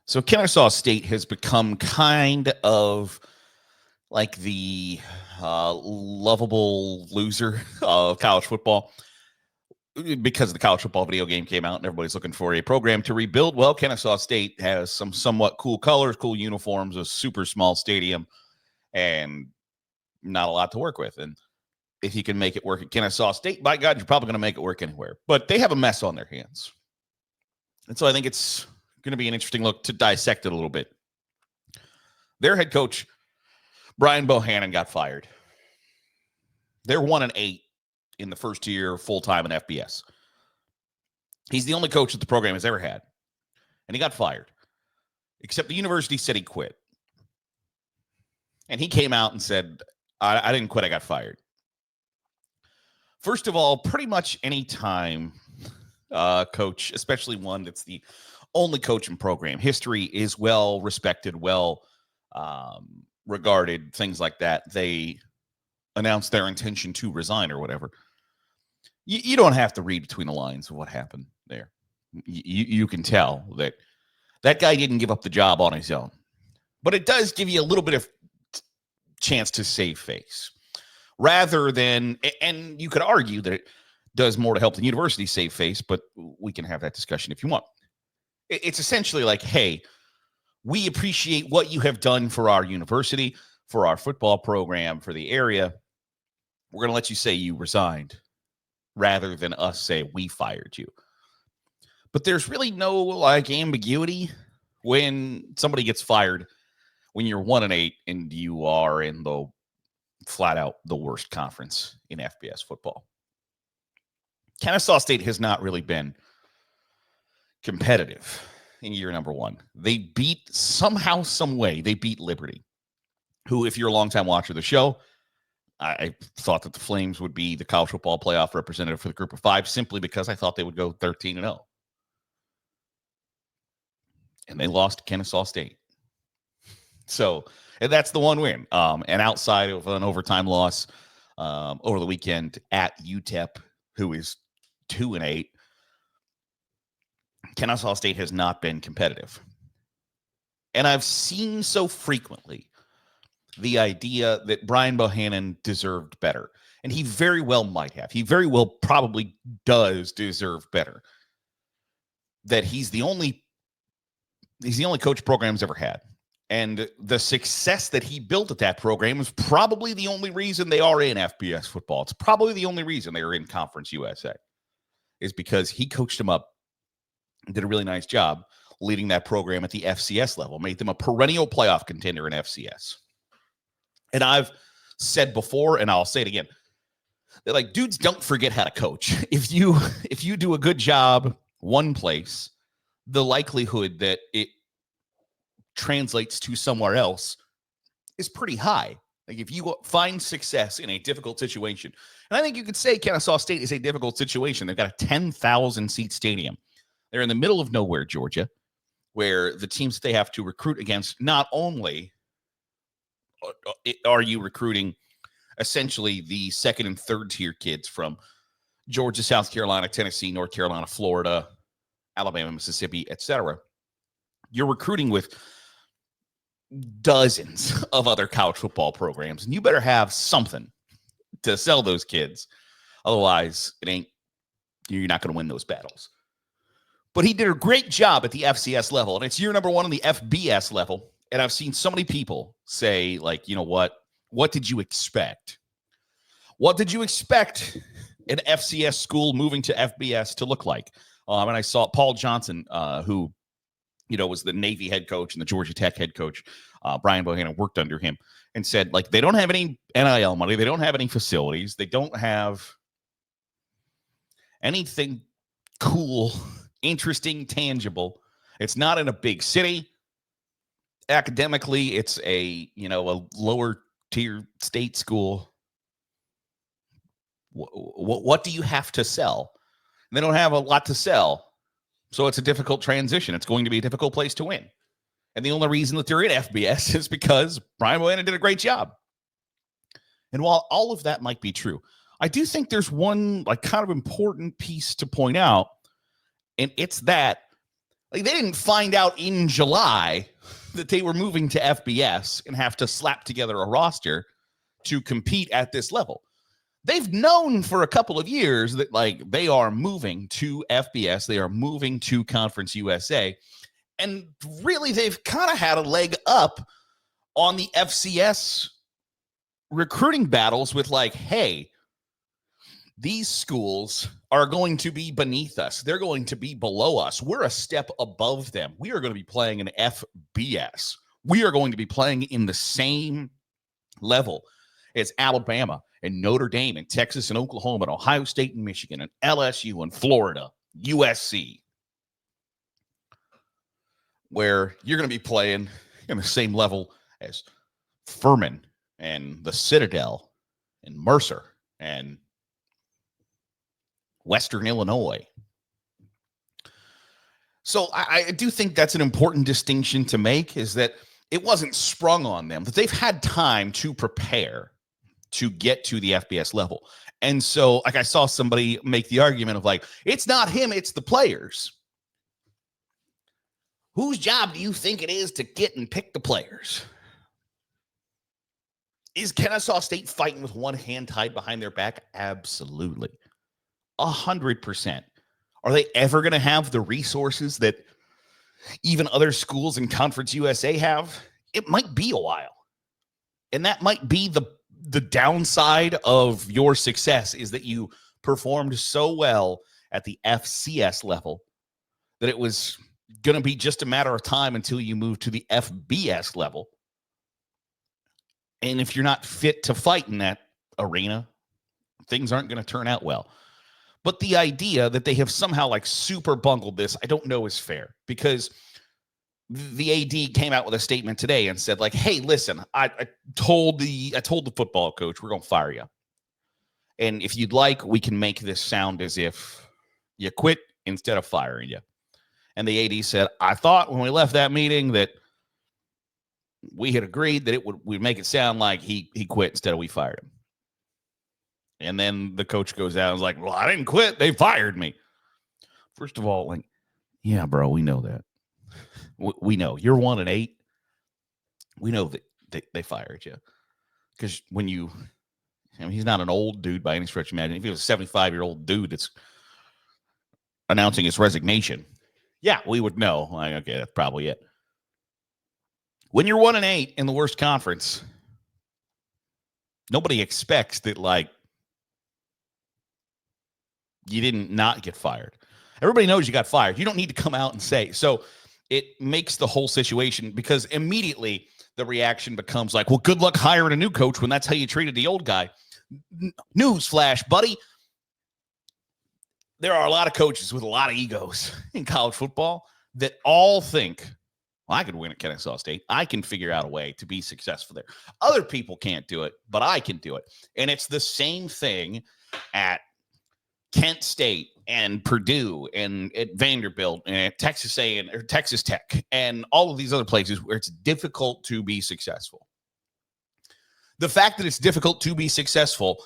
So Kennesaw State has become kind of like the lovable loser of college football because the college football video game came out and everybody's looking for a program to rebuild. Well, Kennesaw State has some somewhat cool colors, cool uniforms, a super small stadium, and not a lot to work with. And if you can make it work at Kennesaw State, by God, you're probably going to make it work anywhere. But they have a mess on their hands. And so I think it's going to be an interesting look to dissect it a little bit. Their head coach, Brian Bohannon, got fired. They're 1-8 in the first year full-time in FBS. He's the only coach that the program has ever had. And he got fired. Except the university said he quit. And he came out and said, I didn't quit, I got fired. First of all, pretty much any time coach, especially one that's the only coach in program history, is well respected, well regarded, things like that, they announce their intention to resign or whatever. You don't have to read between the lines of what happened there. You can tell that guy didn't give up the job on his own. But it does give you a little bit of chance to save face. Rather than, and you could argue that it does more to help the university save face, but we can have that discussion if you want. It's essentially like, hey, we appreciate what you have done for our university, for our football program, for the area. We're going to let you say you resigned rather than us say we fired you. But there's really no like ambiguity when somebody gets fired when you're 1-8 and you are in the flat out the worst conference in FBS football. Kennesaw State has not really been competitive in year number one. They beat somehow, some way, they beat Liberty, who, if you're a longtime watcher of the show, I thought that the Flames would be the college football playoff representative for the group of five simply because I thought they would go 13-0. And they lost to Kennesaw State. So, and that's the one win. And outside of an overtime loss over the weekend at UTEP, who is 2-8, Kennesaw State has not been competitive. And I've seen so frequently the idea that Brian Bohannon deserved better. And he very well might have. He very well probably does deserve better. That he's the only coach program's ever had. And the success that he built at that program is probably the only reason they are in FBS football. It's probably the only reason they are in Conference USA is because he coached them up and did a really nice job leading that program at the FCS level, made them a perennial playoff contender in FCS. And I've said before, and I'll say it again, that like dudes don't forget how to coach. If you do a good job one place, the likelihood that it translates to somewhere else is pretty high. Like if you find success in a difficult situation, and I think you could say Kennesaw State is a difficult situation. They've got a 10,000 seat stadium. They're in the middle of nowhere, Georgia, where the teams that they have to recruit against, not only are you recruiting essentially the second and third tier kids from Georgia, South Carolina, Tennessee, North Carolina, Florida, Alabama, Mississippi, etc. You're recruiting with dozens of other college football programs, and you better have something to sell those kids. Otherwise, you're not going to win those battles. But he did a great job at the FCS level, and it's year number one on the FBS level. And I've seen so many people say, like, you know what? What did you expect? What did you expect an FCS school moving to FBS to look like? And I saw Paul Johnson, who was the Navy head coach and the Georgia Tech head coach. Brian Bohannon worked under him and said, like, they don't have any NIL money. They don't have any facilities. They don't have anything cool, interesting, tangible. It's not in a big city. Academically, it's a lower tier state school. What do you have to sell? They don't have a lot to sell. So it's a difficult transition. It's going to be a difficult place to win. And the only reason that they're in FBS is because Brian Bohannon did a great job. And while all of that might be true, I do think there's one kind of important piece to point out. And it's that Like, they didn't find out in July that they were moving to FBS and have to slap together a roster to compete at this level. They've known for a couple of years that, like, they are moving to FBS. They are moving to Conference USA. And really, they've kind of had a leg up on the FCS recruiting battles with, like, hey, these schools are going to be beneath us. They're going to be below us. We're a step above them. We are going to be playing in FBS. We are going to be playing in the same level as Alabama and Notre Dame and Texas and Oklahoma and Ohio State and Michigan and LSU and Florida, USC, where you're going to be playing in the same level as Furman and the Citadel and Mercer and Western Illinois. So I do think that's an important distinction to make, is that it wasn't sprung on them, that they've had time to prepare to get to the FBS level. And so, like, I saw somebody make the argument of, like, it's not him, it's the players. Whose job do you think it is to get and pick the players? Is Kennesaw State fighting with one hand tied behind their back? Absolutely. 100%. Are they ever going to have the resources that even other schools in Conference USA have? It might be a while. And that might be the downside of your success, is that you performed so well at the FCS level that it was going to be just a matter of time until you move to the FBS level. And if you're not fit to fight in that arena, things aren't going to turn out well. But the idea that they have somehow, like, super bungled this, I don't know is fair, because the AD came out with a statement today and said, like, hey, listen, I told the football coach, we're going to fire you. And if you'd like, we can make this sound as if you quit instead of firing you. And the AD said, I thought when we left that meeting that we had agreed that we'd make it sound like he quit instead of we fired him. And then the coach goes out and is like, well, I didn't quit. They fired me. First of all, like, yeah, bro, we know that. We know. You're 1-8. We know that they fired you. Because he's not an old dude by any stretch of imagination. If he was a 75-year-old dude that's announcing his resignation, yeah, we would know. Like, okay, that's probably it. When you're 1-8 in the worst conference, nobody expects that, like, you didn't not get fired. Everybody knows you got fired. You don't need to come out and say. So it makes the whole situation, because immediately the reaction becomes like, well, good luck hiring a new coach when that's how you treated the old guy. Newsflash, buddy. There are a lot of coaches with a lot of egos in college football that all think, well, I could win at Kennesaw State. I can figure out a way to be successful there. Other people can't do it, but I can do it. And it's the same thing at Kent State and Purdue and at Vanderbilt and at Texas A&M or Texas Tech and all of these other places where it's difficult to be successful. The fact that it's difficult to be successful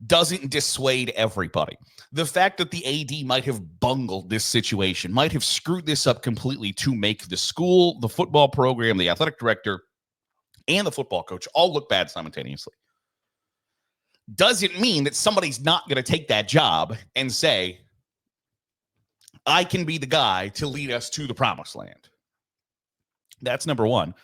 doesn't dissuade everybody. The fact that the AD might have bungled this situation, might have screwed this up completely to make the school, the football program, the athletic director, and the football coach all look bad simultaneously, doesn't mean that somebody's not going to take that job and say, I can be the guy to lead us to the promised land. That's number one.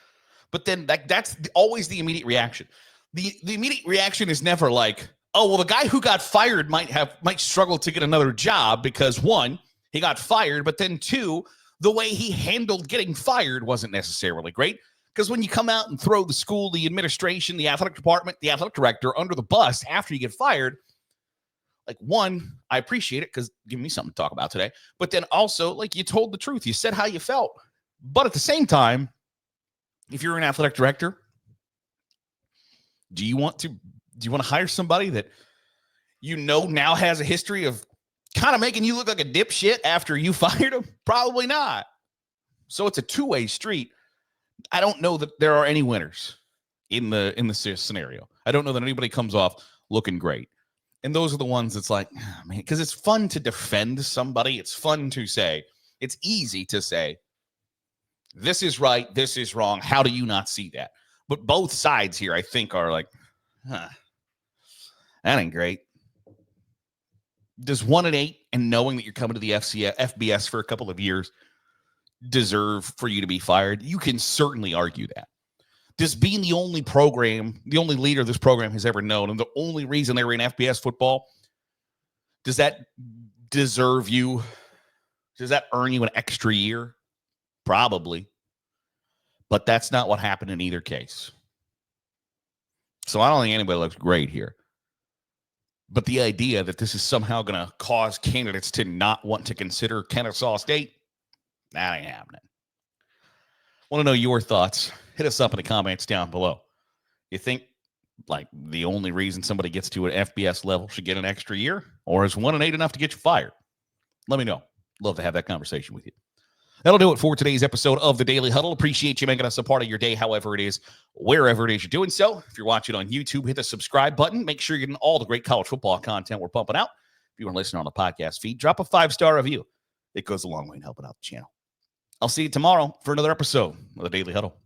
But then that's always the immediate reaction. The immediate reaction is never like, oh, well, the guy who got fired might struggle to get another job because, one, he got fired, but then two, the way he handled getting fired wasn't necessarily great. Because when you come out and throw the school, the administration, the athletic department, the athletic director under the bus after you get fired, like, one, I appreciate it because give me something to talk about today. But then also, like, you told the truth. You said how you felt. But at the same time, if you're an athletic director, do you want to hire somebody that you know now has a history of kind of making you look like a dipshit after you fired him? Probably not. So it's a two-way street. I don't know that there are any winners in the scenario. I don't know that anybody comes off looking great. And those are the ones that's like, oh, man, because it's fun to defend somebody. It's fun to say. It's easy to say, This is right. This is wrong. How do you not see that? But both sides here, I think, are like, that ain't great. Does 1-8 and knowing that you're coming to the FBS for a couple of years deserve for you to be fired? You can certainly argue that. Does being the only leader this program has ever known, and the only reason they were in FBS football, does that deserve you? Does that earn you an extra year? Probably. But that's not what happened in either case. So I don't think anybody looks great here. But the idea that this is somehow going to cause candidates to not want to consider Kennesaw State, that ain't happening. Want to know your thoughts? Hit us up in the comments down below. You think like the only reason somebody gets to an FBS level should get an extra year? Or is 1-8 enough to get you fired? Let me know. Love to have that conversation with you. That'll do it for today's episode of the Daily Huddle. Appreciate you making us a part of your day, however it is, wherever it is you're doing so. If you're watching on YouTube, hit the subscribe button. Make sure you're getting all the great college football content we're pumping out. If you want to listen on the podcast feed, drop a 5-star review. It goes a long way in helping out the channel. I'll see you tomorrow for another episode of the Daily Huddle.